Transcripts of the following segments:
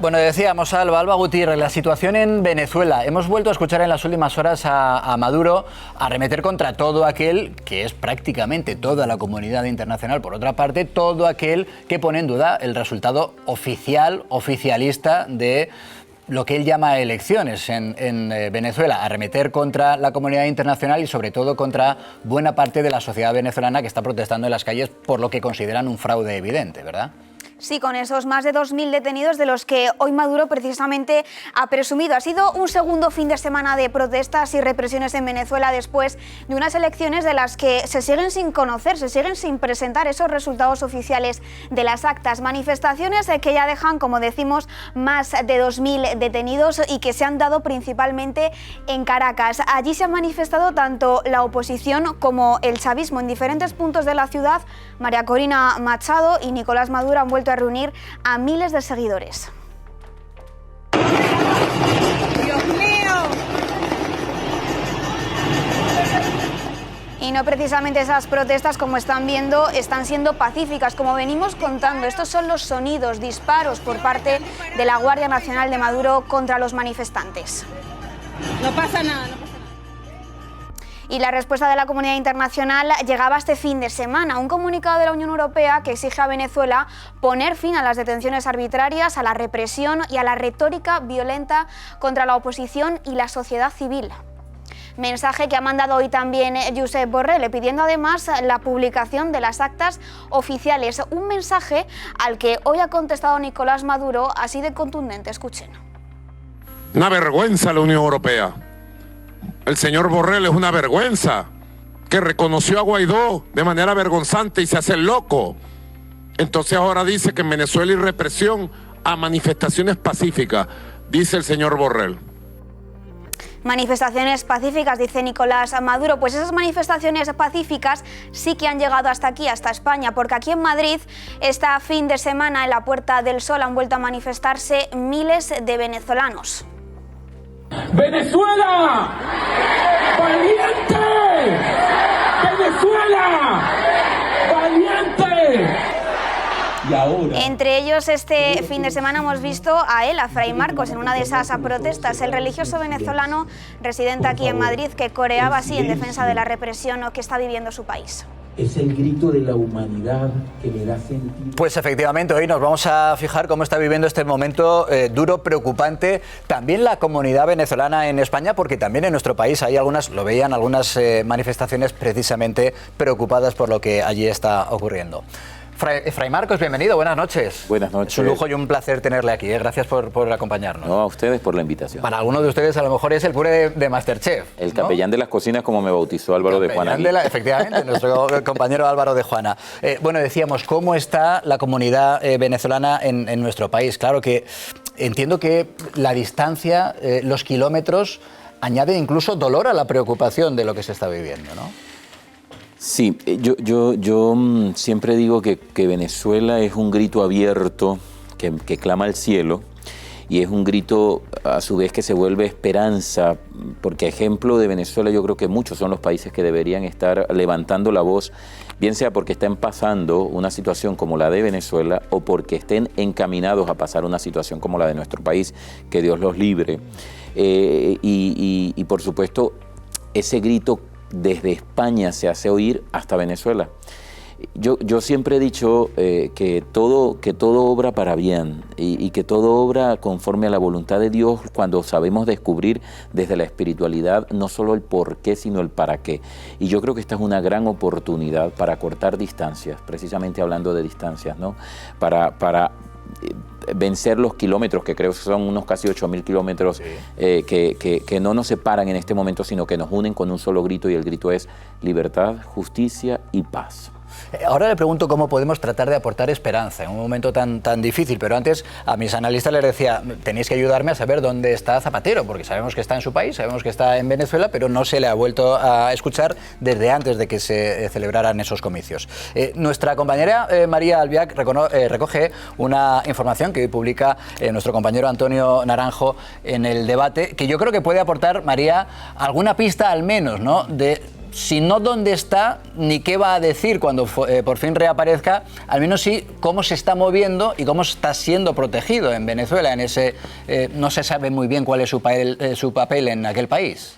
Bueno, decíamos Alba Gutiérrez, la situación en Venezuela. Hemos vuelto a escuchar en las últimas horas a Maduro arremeter contra todo aquel, que es prácticamente toda la comunidad internacional, por otra parte, todo aquel que pone en duda el resultado oficialista de lo que él llama elecciones en Venezuela, arremeter contra la comunidad internacional y sobre todo contra buena parte de la sociedad venezolana que está protestando en las calles por lo que consideran un fraude evidente, ¿verdad? Sí, con esos más de 2.000 detenidos de los que hoy Maduro precisamente ha presumido. Ha sido un segundo fin de semana de protestas y represiones en Venezuela después de unas elecciones de las que se siguen sin conocer, se siguen sin presentar esos resultados oficiales de las actas. Manifestaciones que ya dejan, como decimos, más de 2.000 detenidos y que se han dado principalmente en Caracas. Allí se han manifestado tanto la oposición como el chavismo en diferentes puntos de la ciudad. María Corina Machado y Nicolás Maduro han vuelto a reunir a miles de seguidores. ¡Dios mío! Y no precisamente esas protestas, como están viendo, están siendo pacíficas, como venimos contando. Estos son los sonidos, disparos por parte de la Guardia Nacional de Maduro contra los manifestantes. No pasa nada, no pasa nada. Y la respuesta de la comunidad internacional llegaba este fin de semana. Un comunicado de la Unión Europea que exige a Venezuela poner fin a las detenciones arbitrarias, a la represión y a la retórica violenta contra la oposición y la sociedad civil. Mensaje que ha mandado hoy también Josep Borrell, pidiendo además la publicación de las actas oficiales. Un mensaje al que hoy ha contestado Nicolás Maduro así de contundente. Escuchen. Una vergüenza la Unión Europea. El señor Borrell es una vergüenza, que reconoció a Guaidó de manera vergonzante y se hace el loco. Entonces ahora dice que en Venezuela hay represión a manifestaciones pacíficas, dice el señor Borrell. Manifestaciones pacíficas, dice Nicolás Maduro. Pues esas manifestaciones pacíficas sí que han llegado hasta aquí, hasta España, porque aquí en Madrid, este fin de semana, en la Puerta del Sol, han vuelto a manifestarse miles de venezolanos. ¡Venezuela! ¡Valiente! ¡Venezuela! ¡Valiente! Y ahora, entre ellos, este fin de semana hemos visto a él, a Fray Marcos, en una de esas protestas, el religioso venezolano residente aquí en Madrid, que coreaba así en defensa de la represión que está viviendo su país. es el grito de la humanidad que le da sentido. Pues efectivamente, hoy nos vamos a fijar cómo está viviendo este momento duro, preocupante, también la comunidad venezolana en España, porque también en nuestro país hay algunas, lo veían, algunas manifestaciones precisamente preocupadas por lo que allí está ocurriendo. Fray Marcos, bienvenido, buenas noches. Buenas noches. Es un lujo y un placer tenerle aquí, gracias por acompañarnos. No, a ustedes por la invitación. Para algunos de ustedes a lo mejor es el cure de Masterchef. El capellán de las cocinas, como me bautizó Álvaro de Juana. Efectivamente, nuestro compañero Álvaro de Juana. Bueno, decíamos, ¿cómo está la comunidad venezolana en nuestro país? Claro que entiendo que la distancia, los kilómetros, añade incluso dolor a la preocupación de lo que se está viviendo, ¿no? Sí, yo siempre digo que Venezuela es un grito abierto que clama al cielo, y es un grito a su vez que se vuelve esperanza, porque ejemplo de Venezuela yo creo que muchos son los países que deberían estar levantando la voz, bien sea porque estén pasando una situación como la de Venezuela o porque estén encaminados a pasar una situación como la de nuestro país, que Dios los libre. Y por supuesto ese grito desde España se hace oír hasta Venezuela. Yo siempre he dicho que todo obra para bien y que todo obra conforme a la voluntad de Dios cuando sabemos descubrir desde la espiritualidad no solo el por qué, sino el para qué. Y yo creo que esta es una gran oportunidad para cortar distancias, precisamente hablando de distancias, ¿no? Para vencer los kilómetros, que creo que son unos casi 8.000 kilómetros, sí. Que no nos separan en este momento, sino que nos unen con un solo grito, y el grito es libertad, justicia y paz. Ahora le pregunto cómo podemos tratar de aportar esperanza en un momento tan difícil, pero antes a mis analistas les decía, tenéis que ayudarme a saber dónde está Zapatero, porque sabemos que está en su país, sabemos que está en Venezuela, pero no se le ha vuelto a escuchar desde antes de que se celebraran esos comicios. Nuestra compañera María Albiach recoge una información que hoy publica nuestro compañero Antonio Naranjo en El Debate, que yo creo que puede aportar, María, alguna pista al menos, ¿no?, de si no dónde está, ni qué va a decir cuando por fin reaparezca, al menos sí cómo se está moviendo y cómo está siendo protegido en Venezuela. En ese no se sabe muy bien cuál es su papel en aquel país.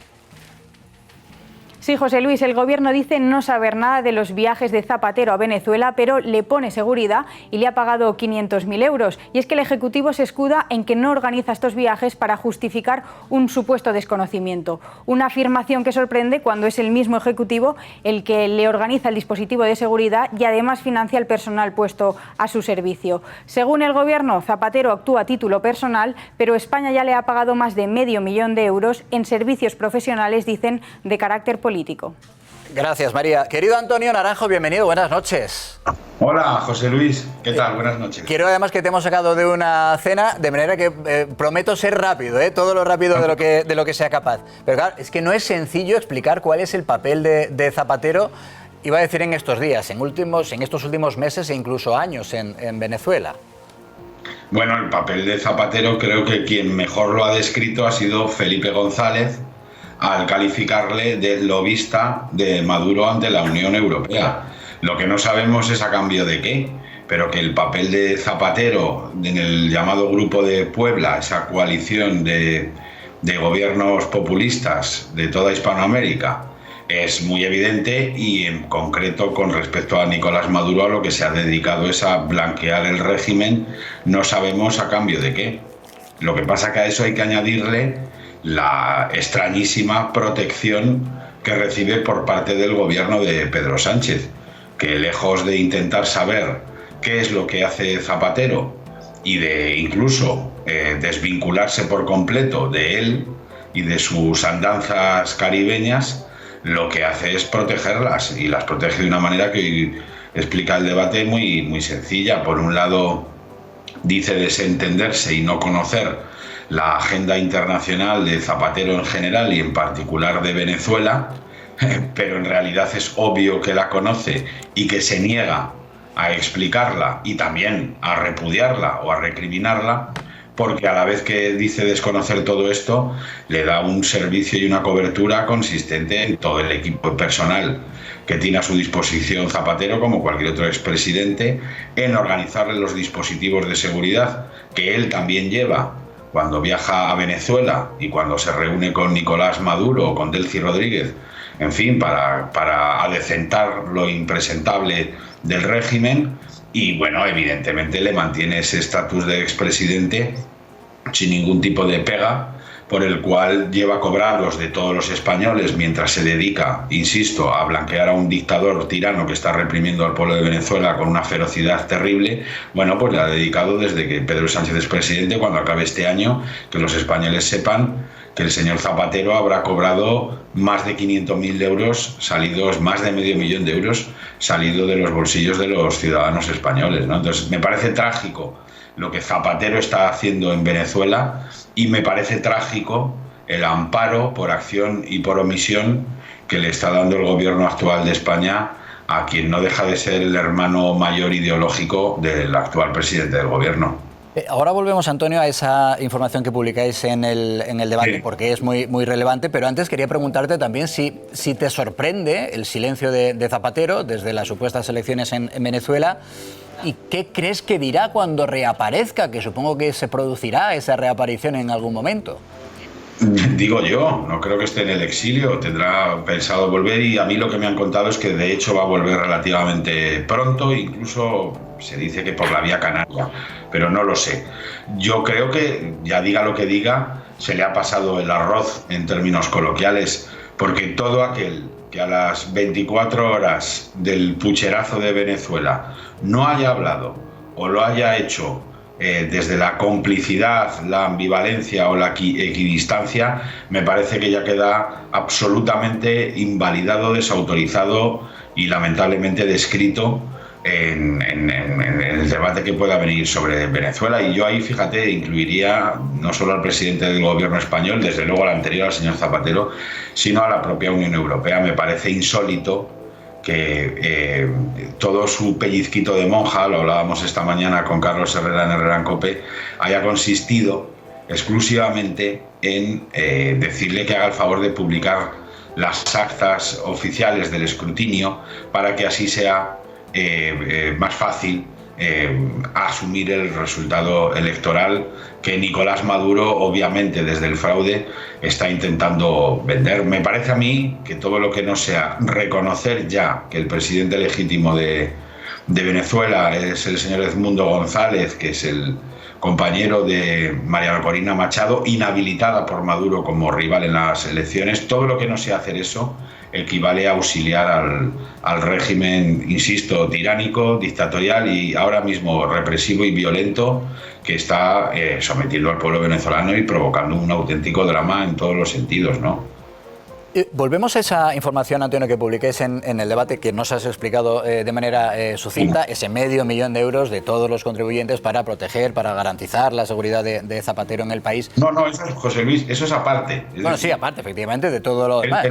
Sí, José Luis, el Gobierno dice no saber nada de los viajes de Zapatero a Venezuela, pero le pone seguridad y le ha pagado 500.000 euros. Y es que el Ejecutivo se escuda en que no organiza estos viajes para justificar un supuesto desconocimiento. Una afirmación que sorprende cuando es el mismo Ejecutivo el que le organiza el dispositivo de seguridad y además financia el personal puesto a su servicio. Según el Gobierno, Zapatero actúa a título personal, pero España ya le ha pagado más de $500.000 de euros en servicios profesionales, dicen, de carácter político. Gracias, María. Querido Antonio Naranjo, bienvenido, buenas noches. Hola, José Luis, ¿qué tal? Buenas noches. Quiero además que te hemos sacado de una cena, de manera que prometo ser rápido, todo lo rápido de lo que sea capaz. Pero claro, es que no es sencillo explicar cuál es el papel de Zapatero, iba a decir en estos días, en estos últimos meses e incluso años en Venezuela. Bueno, el papel de Zapatero creo que quien mejor lo ha descrito ha sido Felipe González, al calificarle de lobista de Maduro ante la Unión Europea. Lo que no sabemos es a cambio de qué, pero que el papel de Zapatero en el llamado Grupo de Puebla, esa coalición de gobiernos populistas de toda Hispanoamérica, es muy evidente y en concreto con respecto a Nicolás Maduro a lo que se ha dedicado es a blanquear el régimen, no sabemos a cambio de qué. Lo que pasa que a eso hay que añadirle la extrañísima protección que recibe por parte del gobierno de Pedro Sánchez, que lejos de intentar saber qué es lo que hace Zapatero y de incluso desvincularse por completo de él y de sus andanzas caribeñas, lo que hace es protegerlas y las protege de una manera que explica el debate muy sencilla. Por un lado, dice desentenderse y no conocer la agenda internacional de Zapatero en general y en particular de Venezuela, pero en realidad es obvio que la conoce y que se niega a explicarla y también a repudiarla o a recriminarla, porque a la vez que dice desconocer todo esto, le da un servicio y una cobertura consistente en todo el equipo personal que tiene a su disposición Zapatero, como cualquier otro expresidente, en organizarle los dispositivos de seguridad que él también lleva cuando viaja a Venezuela y cuando se reúne con Nicolás Maduro o con Delcy Rodríguez, en fin, para adecentar lo impresentable del régimen. Y bueno, evidentemente le mantiene ese estatus de expresidente sin ningún tipo de pega, por el cual lleva cobrados de todos los españoles mientras se dedica, insisto, a blanquear a un dictador tirano que está reprimiendo al pueblo de Venezuela con una ferocidad terrible. Bueno, pues le ha dedicado desde que Pedro Sánchez es presidente, cuando acabe este año, que los españoles sepan que el señor Zapatero habrá cobrado más de 500.000 euros salidos, más de $500.000 de euros salido de los bolsillos de los ciudadanos españoles, ¿no? Entonces me parece trágico lo que Zapatero está haciendo en Venezuela y me parece trágico el amparo por acción y por omisión que le está dando el gobierno actual de España a quien no deja de ser el hermano mayor ideológico del actual presidente del gobierno. Ahora volvemos, Antonio, a esa información que publicáis en el debate, sí, porque es muy relevante, pero antes quería preguntarte también si te sorprende el silencio de Zapatero desde las supuestas elecciones en Venezuela. ¿Y qué crees que dirá cuando reaparezca? Que supongo que se producirá esa reaparición en algún momento. Digo yo, no creo que esté en el exilio, tendrá pensado volver y a mí lo que me han contado es que de hecho va a volver relativamente pronto, incluso se dice que por la vía canaria, pero no lo sé. Yo creo que, ya diga lo que diga, se le ha pasado el arroz en términos coloquiales, porque todo aquel que a las 24 horas del pucherazo de Venezuela no haya hablado o lo haya hecho desde la complicidad, la ambivalencia o la equidistancia, me parece que ya queda absolutamente invalidado, desautorizado y lamentablemente descrito en el debate que pueda venir sobre Venezuela. Y yo ahí, fíjate, incluiría no solo al presidente del gobierno español, desde luego al anterior, al señor Zapatero, sino a la propia Unión Europea. Me parece insólito que todo su pellizquito de monja, lo hablábamos esta mañana con Carlos Herrera en Herrera en COPE, haya consistido exclusivamente en decirle que haga el favor de publicar las actas oficiales del escrutinio para que así sea más fácil asumir el resultado electoral que Nicolás Maduro, obviamente desde el fraude, está intentando vender. Me parece a mí que todo lo que no sea reconocer ya que el presidente legítimo de Venezuela es el señor Edmundo González, que es el compañero de María Corina Machado, inhabilitada por Maduro como rival en las elecciones, todo lo que no sea hacer eso equivale a auxiliar al régimen, insisto, tiránico, dictatorial y ahora mismo represivo y violento que está sometiendo al pueblo venezolano y provocando un auténtico drama en todos los sentidos, ¿no? Volvemos a esa información, Antonio, que publiquéis en el debate, que nos has explicado de manera sucinta, ese $500 000 de todos los contribuyentes para proteger, para garantizar la seguridad de Zapatero en el país. No, eso es, José Luis, eso es aparte. Bueno, sí, aparte, efectivamente, de todo lo demás.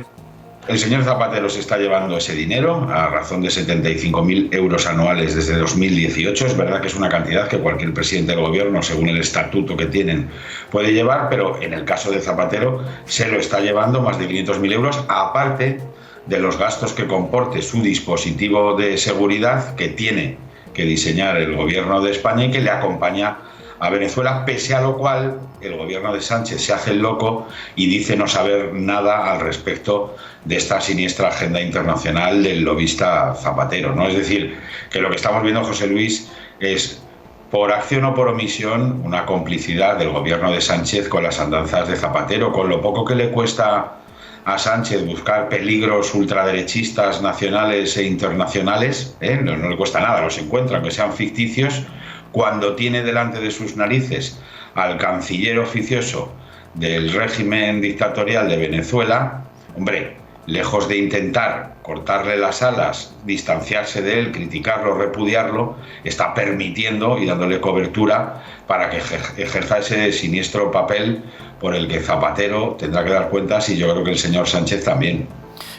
El señor Zapatero se está llevando ese dinero a razón de 75.000 euros anuales desde 2018. Es verdad que es una cantidad que cualquier presidente del gobierno, según el estatuto que tienen, puede llevar, pero en el caso de Zapatero se lo está llevando más de 500.000 euros, aparte de los gastos que comporte su dispositivo de seguridad que tiene que diseñar el gobierno de España y que le acompaña a Venezuela, pese a lo cual el gobierno de Sánchez se hace el loco y dice no saber nada al respecto de esta siniestra agenda internacional del lobista Zapatero, ¿no? Es decir, que lo que estamos viendo, José Luis, es por acción o por omisión una complicidad del gobierno de Sánchez con las andanzas de Zapatero, con lo poco que le cuesta a Sánchez buscar peligros ultraderechistas nacionales e internacionales, no le cuesta nada, los encuentra, aunque sean ficticios, cuando tiene delante de sus narices al canciller oficioso del régimen dictatorial de Venezuela, hombre, lejos de intentar cortarle las alas, distanciarse de él, criticarlo, repudiarlo, está permitiendo y dándole cobertura para que ejerza ese siniestro papel por el que Zapatero tendrá que dar cuentas y yo creo que el señor Sánchez también.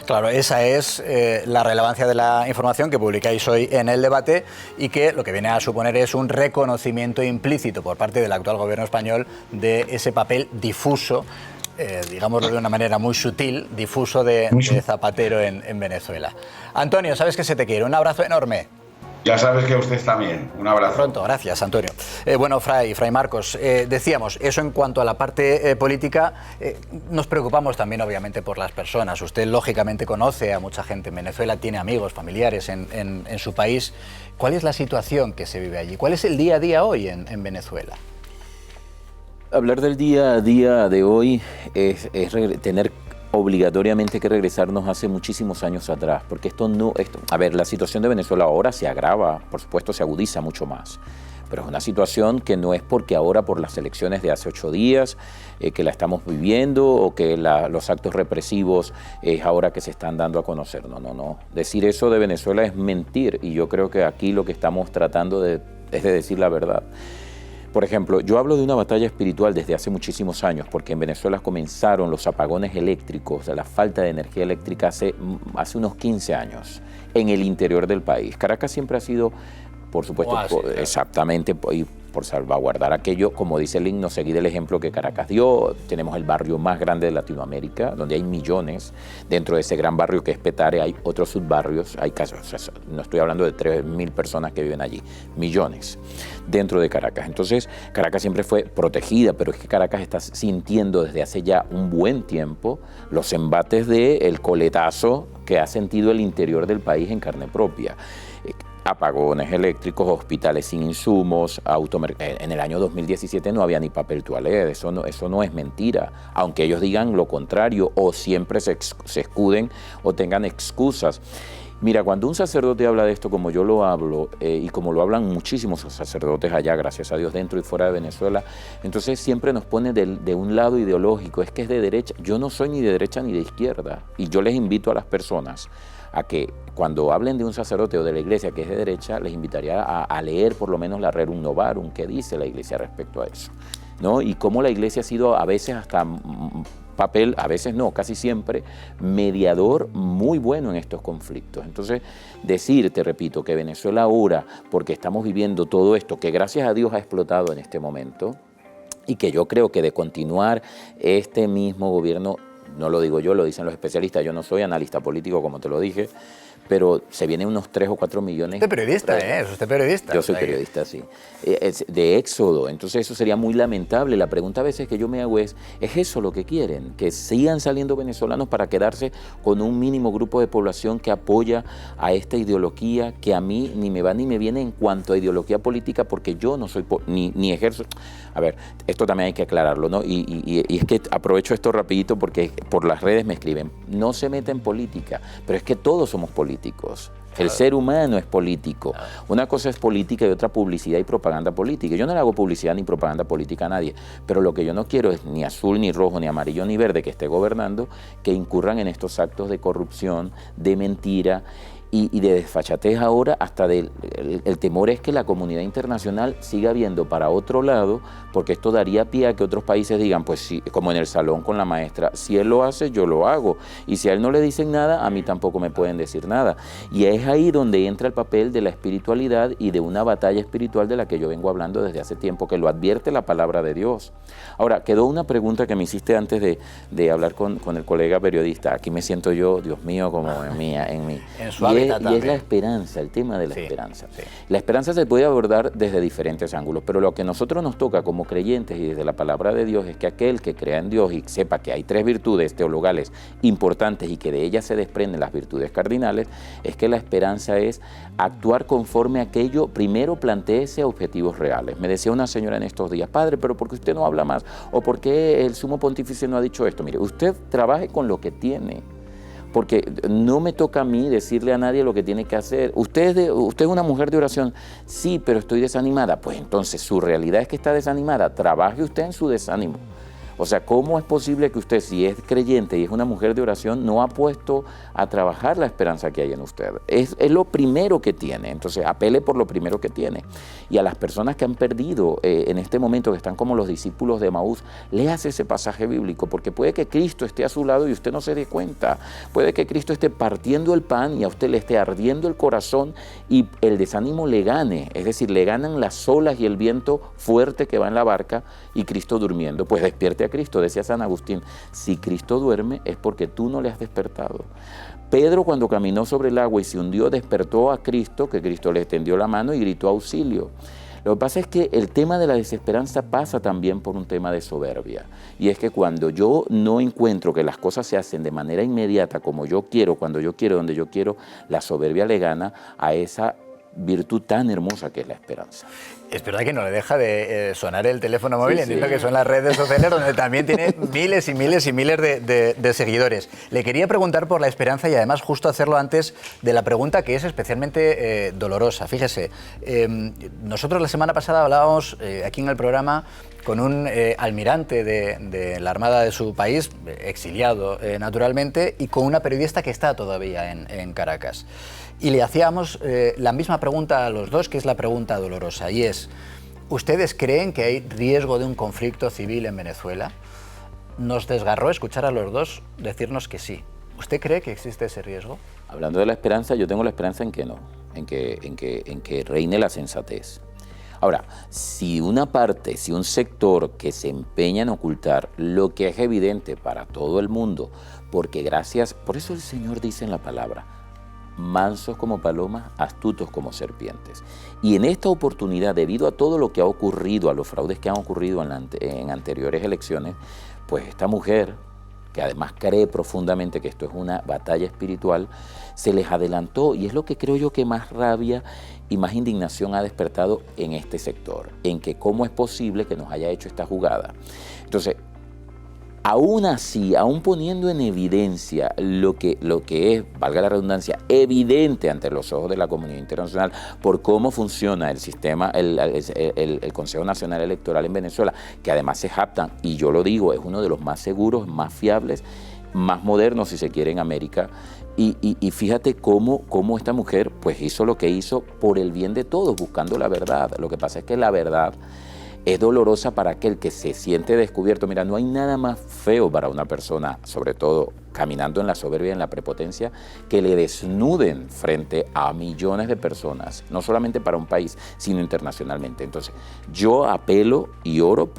Claro, esa es la relevancia de la información que publicáis hoy en el debate y que lo que viene a suponer es un reconocimiento implícito por parte del actual gobierno español de ese papel difuso, digámoslo de una manera muy sutil, difuso de Zapatero en Venezuela. Antonio, sabes que se te quiere. Un abrazo enorme. Ya sabes que a usted también. Un abrazo. Pronto, gracias, Antonio. Bueno, Fray Marcos, decíamos, eso en cuanto a la parte política, nos preocupamos también, obviamente, por las personas. Usted, lógicamente, conoce a mucha gente en Venezuela, tiene amigos, familiares en su país. ¿Cuál es la situación que se vive allí? ¿Cuál es el día a día hoy en Venezuela? Hablar del día a día de hoy es tener obligatoriamente que regresarnos hace muchísimos años atrás, porque la situación de Venezuela ahora se agrava, por supuesto se agudiza mucho más, pero es una situación que no es porque ahora por las elecciones de hace 8 días que la estamos viviendo o que los actos represivos es ahora que se están dando a conocer. No. Decir eso de Venezuela es mentir y yo creo que aquí lo que estamos tratando es de decir la verdad. Por ejemplo, yo hablo de una batalla espiritual desde hace muchísimos años, porque en Venezuela comenzaron los apagones eléctricos, la falta de energía eléctrica hace unos 15 años en el interior del país. Caracas siempre ha sido, por supuesto, exactamente, y por salvaguardar aquello, como dice el himno, seguir el ejemplo que Caracas dio. Tenemos el barrio más grande de Latinoamérica, donde hay millones. Dentro de ese gran barrio que es Petare hay otros subbarrios, hay casos, no estoy hablando de 3.000 personas que viven allí, millones dentro de Caracas. Entonces, Caracas siempre fue protegida, pero es que Caracas está sintiendo desde hace ya un buen tiempo los embates del coletazo que ha sentido el interior del país en carne propia. Apagones eléctricos, hospitales sin insumos, en el año 2017 no había ni papel toalé, eso no es mentira, aunque ellos digan lo contrario o siempre se escuden o tengan excusas. Mira, cuando un sacerdote habla de esto como yo lo hablo y como lo hablan muchísimos sacerdotes allá, gracias a Dios, dentro y fuera de Venezuela, entonces siempre nos pone de un lado ideológico, es que es de derecha. Yo no soy ni de derecha ni de izquierda y yo les invito a las personas a que cuando hablen de un sacerdote o de la iglesia que es de derecha, les invitaría a leer por lo menos la Rerum Novarum, qué dice la iglesia respecto a eso, ¿no? Y cómo la iglesia ha sido a veces hasta papel, a veces no, casi siempre, mediador muy bueno en estos conflictos. Entonces, te repito, que Venezuela ahora, porque estamos viviendo todo esto, que gracias a Dios ha explotado en este momento, y que yo creo que de continuar este mismo gobierno no lo digo yo, lo dicen los especialistas, yo no soy analista político como te lo dije, pero se vienen unos 3 o 4 millones. Usted periodista, ¿Es usted periodista? Yo soy periodista, sí. De éxodo, entonces eso sería muy lamentable. La pregunta a veces que yo me hago ¿es eso lo que quieren? Que sigan saliendo venezolanos para quedarse con un mínimo grupo de población que apoya a esta ideología que a mí ni me va ni me viene en cuanto a ideología política, porque yo no soy, ni ejerzo. A ver, esto también hay que aclararlo, ¿no? Y es que aprovecho esto rapidito porque por las redes me escriben, no se meta en política, pero es que todos somos políticos. El ser humano es político. Una cosa es política y otra publicidad y propaganda política. Yo no le hago publicidad ni propaganda política a nadie, pero lo que yo no quiero es ni azul, ni rojo, ni amarillo, ni verde que esté gobernando, que incurran en estos actos de corrupción, de mentira y de desfachatez ahora, hasta el temor es que la comunidad internacional siga viendo para otro lado, porque esto daría pie a que otros países digan, pues sí, como en el salón con la maestra, si él lo hace, yo lo hago, y si a él no le dicen nada, a mí tampoco me pueden decir nada. Y es ahí donde entra el papel de la espiritualidad y de una batalla espiritual de la que yo vengo hablando desde hace tiempo, que lo advierte la palabra de Dios. Ahora, quedó una pregunta que me hiciste antes de hablar con el colega periodista. Aquí me siento yo, Dios mío, como en mi y es la esperanza, el tema de la esperanza. Sí. La esperanza se puede abordar desde diferentes ángulos, pero lo que a nosotros nos toca como creyentes y desde la palabra de Dios es que aquel que crea en Dios y sepa que hay 3 virtudes teologales importantes y que de ellas se desprenden las virtudes cardinales, es que la esperanza es actuar conforme a aquello, primero plantéese objetivos reales. Me decía una señora en estos días, padre, pero ¿por qué usted no habla más? ¿O por qué el sumo pontífice no ha dicho esto? Mire, usted trabaje con lo que tiene. Porque no me toca a mí decirle a nadie lo que tiene que hacer. ¿Usted es una mujer de oración? Sí, pero estoy desanimada. Pues entonces su realidad es que está desanimada. Trabaje usted en su desánimo. O sea, ¿cómo es posible que usted, si es creyente y es una mujer de oración, no ha puesto a trabajar la esperanza que hay en usted? Es lo primero que tiene, entonces apele por lo primero que tiene. Y a las personas que han perdido en este momento, que están como los discípulos de Emaús, léase ese pasaje bíblico, porque puede que Cristo esté a su lado y usted no se dé cuenta. Puede que Cristo esté partiendo el pan y a usted le esté ardiendo el corazón y el desánimo le gane, es decir, le ganan las olas y el viento fuerte que va en la barca y Cristo durmiendo. Pues despierte a Cristo, decía San Agustín, si Cristo duerme es porque tú no le has despertado. Pedro, cuando caminó sobre el agua y se hundió, despertó a Cristo, que Cristo le extendió la mano y gritó auxilio. Lo que pasa es que el tema de la desesperanza pasa también por un tema de soberbia, y es que cuando yo no encuentro que las cosas se hacen de manera inmediata como yo quiero, cuando yo quiero, donde yo quiero, la soberbia le gana a esa virtud tan hermosa que es la esperanza. Es verdad que no le deja de sonar el teléfono móvil, entiendo que son las redes sociales donde también tiene miles y miles y miles de seguidores. Le quería preguntar por la esperanza y además justo hacerlo antes de la pregunta que es especialmente dolorosa. Fíjese, nosotros la semana pasada hablábamos aquí en el programa con un almirante de la Armada de su país, exiliado naturalmente, y con una periodista que está todavía en Caracas. Y le hacíamos la misma pregunta a los dos, que es la pregunta dolorosa, y es, ¿ustedes creen que hay riesgo de un conflicto civil en Venezuela? Nos desgarró escuchar a los dos decirnos que sí. ¿Usted cree que existe ese riesgo? Hablando de la esperanza, yo tengo la esperanza en que no, en que reine la sensatez. Ahora, si una parte, si un sector que se empeña en ocultar lo que es evidente para todo el mundo, porque por eso el Señor dice en la palabra, mansos como palomas, astutos como serpientes. Y en esta oportunidad, debido a todo lo que ha ocurrido, a los fraudes que han ocurrido en anteriores elecciones, pues esta mujer, que además cree profundamente que esto es una batalla espiritual, se les adelantó, y es lo que creo yo que más rabia y más indignación ha despertado en este sector, en que cómo es posible que nos haya hecho esta jugada. Entonces, aún así, aún poniendo en evidencia lo que es, valga la redundancia, evidente ante los ojos de la comunidad internacional por cómo funciona el sistema, el Consejo Nacional Electoral en Venezuela, que además se jactan, y yo lo digo, es uno de los más seguros, más fiables, más modernos, si se quiere, en América. Y fíjate cómo esta mujer pues hizo lo que hizo por el bien de todos, buscando la verdad. Lo que pasa es que la verdad es dolorosa para aquel que se siente descubierto. Mira, no hay nada más feo para una persona, sobre todo caminando en la soberbia y en la prepotencia, que le desnuden frente a millones de personas, no solamente para un país, sino internacionalmente. Entonces, yo apelo y oro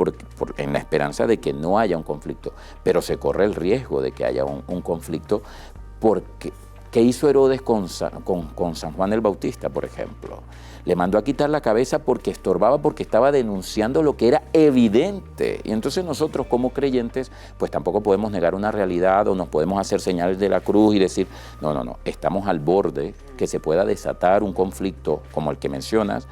en la esperanza de que no haya un conflicto, pero se corre el riesgo de que haya un conflicto, porque ¿qué hizo Herodes con San Juan el Bautista, por ejemplo? Le mandó a quitar la cabeza porque estorbaba, porque estaba denunciando lo que era evidente. Y entonces nosotros como creyentes, pues tampoco podemos negar una realidad o nos podemos hacer señales de la cruz y decir, no, estamos al borde que se pueda desatar un conflicto como el que mencionas,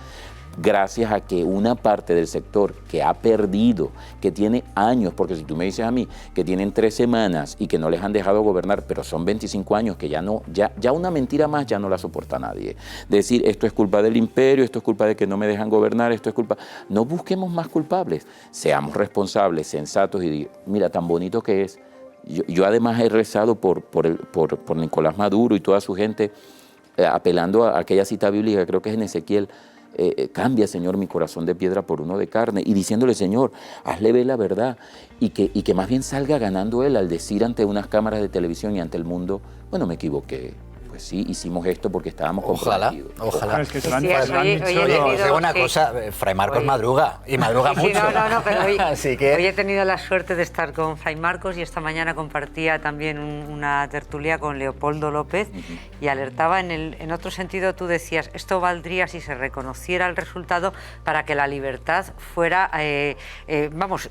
gracias a que una parte del sector que ha perdido, que tiene años, porque si tú me dices a mí que tienen 3 semanas y que no les han dejado gobernar, pero son 25 años que ya una mentira más ya no la soporta nadie. Decir, esto es culpa del imperio, esto es culpa de que no me dejan gobernar, esto es culpa... No busquemos más culpables, seamos responsables, sensatos y digo, mira, tan bonito que es. Yo además he rezado por Nicolás Maduro y toda su gente, apelando a aquella cita bíblica, creo que es en Ezequiel, cambia, Señor, mi corazón de piedra por uno de carne, y diciéndole, Señor, hazle ver la verdad, y que más bien salga ganando él al decir ante unas cámaras de televisión y ante el mundo, bueno, me equivoqué. Pues sí, hicimos esto porque estábamos comprometidos. Ojalá. Es que se lo han dicho. Oye, digo una cosa, Fray Marcos madruga, y madruga mucho. No, pero hoy, Así que... hoy he tenido la suerte de estar con Fray Marcos y esta mañana compartía también una tertulia con Leopoldo López y alertaba en otro sentido. Tú decías, esto valdría si se reconociera el resultado para que la libertad fuera,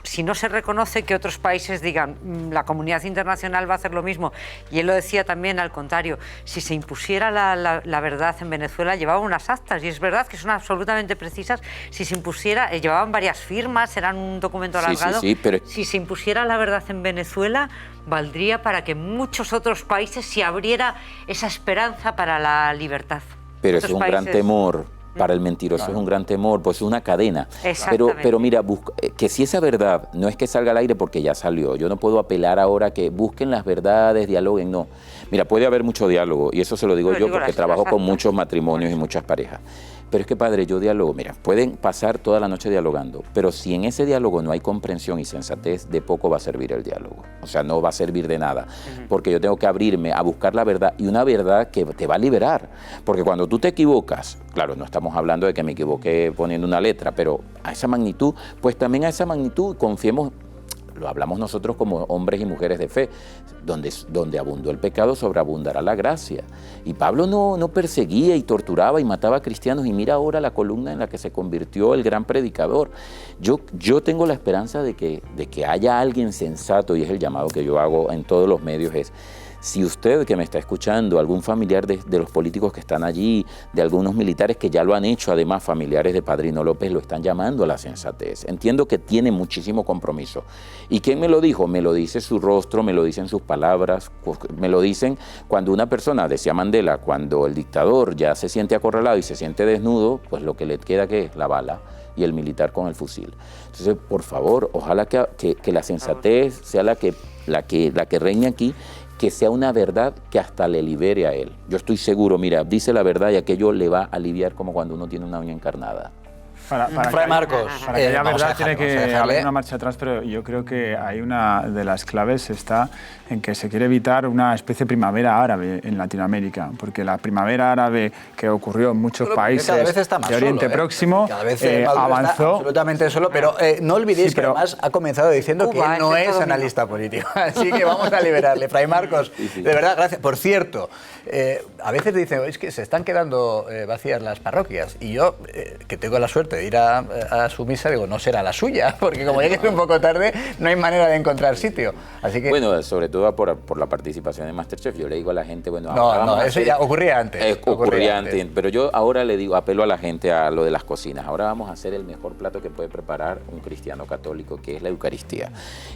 si no se reconoce, que otros países digan, la comunidad internacional va a hacer lo mismo. Y él lo decía también al contrario, si se impusiera la verdad en Venezuela, llevaban unas actas, y es verdad que son absolutamente precisas. Si se impusiera, llevaban varias firmas, eran un documento alargado. Sí, pero... Si se impusiera la verdad en Venezuela, valdría para que muchos otros países se abriera esa esperanza para la libertad. Pero es un gran temor. Para el mentiroso es un gran temor, pues es una cadena. Pero mira, que si esa verdad no es que salga al aire porque ya salió, yo no puedo apelar ahora que busquen las verdades, dialoguen, no. Mira, puede haber mucho diálogo, y eso se lo digo yo porque trabajo con muchos matrimonios y muchas parejas. Pero es que, padre, yo dialogo, mira, pueden pasar toda la noche dialogando, pero si en ese diálogo no hay comprensión y sensatez, de poco va a servir el diálogo. O sea, no va a servir de nada, porque yo tengo que abrirme a buscar la verdad, y una verdad que te va a liberar. Porque cuando tú te equivocas, claro, no estamos hablando de que me equivoqué poniendo una letra, pero a esa magnitud, pues también a esa magnitud confiemos. Lo hablamos nosotros como hombres y mujeres de fe, donde abundó el pecado, sobreabundará la gracia. Y Pablo no perseguía y torturaba y mataba a cristianos, y mira ahora la columna en la que se convirtió el gran predicador. Yo tengo la esperanza de que haya alguien sensato, y es el llamado que yo hago en todos los medios, es... Si usted que me está escuchando, algún familiar de los políticos que están allí, de algunos militares que ya lo han hecho, además familiares de Padrino López, lo están llamando a la sensatez. Entiendo que tiene muchísimo compromiso. ¿Y quién me lo dijo? Me lo dice su rostro, me lo dicen sus palabras, me lo dicen cuando una persona, decía Mandela, cuando el dictador ya se siente acorralado y se siente desnudo, pues lo que le queda, ¿qué es? La bala, y el militar con el fusil. Entonces, por favor, ojalá que la sensatez sea la que reine aquí, que sea una verdad que hasta le libere a él. Yo estoy seguro, mira, dice la verdad y aquello le va a aliviar como cuando uno tiene una uña encarnada. Fray Marcos, para que haya verdad tiene que haber una marcha atrás, pero yo creo que hay una de las claves está en que se quiere evitar una especie de primavera árabe en Latinoamérica, porque la primavera árabe que ocurrió en muchos países de Oriente Próximo avanzó absolutamente solo, pero no olvidéis que además ha comenzado diciendo que él no es analista político, así que vamos a liberarle. Fray Marcos, de verdad, gracias. Por cierto, a veces dicen, es que se están quedando vacías las parroquias, y yo, que tengo la suerte de ir a su misa, digo, no será la suya, porque como llegues un poco tarde, no hay manera de encontrar sitio. Así que... Bueno, sobre todo por la participación de MasterChef, yo le digo a la gente, bueno... No, eso ya ocurría antes. Ocurría antes, pero yo ahora le digo, apelo a la gente a lo de las cocinas. Ahora vamos a hacer el mejor plato que puede preparar un cristiano católico, que es la Eucaristía.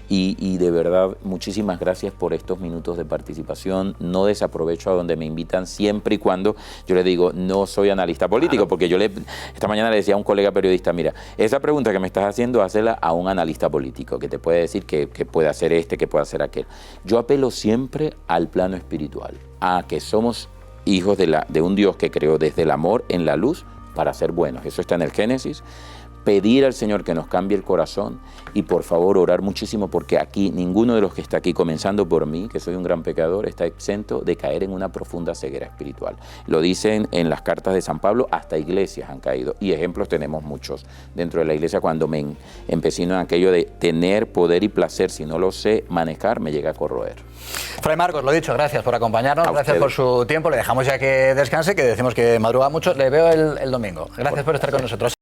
Y de verdad, muchísimas gracias por estos minutos de participación. No desaprovecho a donde me invitan, siempre y cuando yo les digo, no soy analista político, porque yo esta mañana le decía a un colega periodista, mira, esa pregunta que me estás haciendo, hazla a un analista político, que te puede decir que puede hacer que puede hacer aquel. Yo apelo siempre al plano espiritual, a que somos hijos de un Dios que creó desde el amor en la luz para ser buenos. Eso está en el Génesis, pedir al Señor que nos cambie el corazón y por favor orar muchísimo, porque aquí ninguno de los que está aquí, comenzando por mí, que soy un gran pecador, está exento de caer en una profunda ceguera espiritual. Lo dicen en las cartas de San Pablo, hasta iglesias han caído, y ejemplos tenemos muchos dentro de la iglesia. Cuando me empecino en aquello de tener poder y placer, si no lo sé manejar, me llega a corroer. Fray Marcos, lo dicho, gracias por acompañarnos, gracias por su tiempo, le dejamos ya que descanse, que decimos que madruga mucho, le veo el domingo. Gracias por estar con nosotros.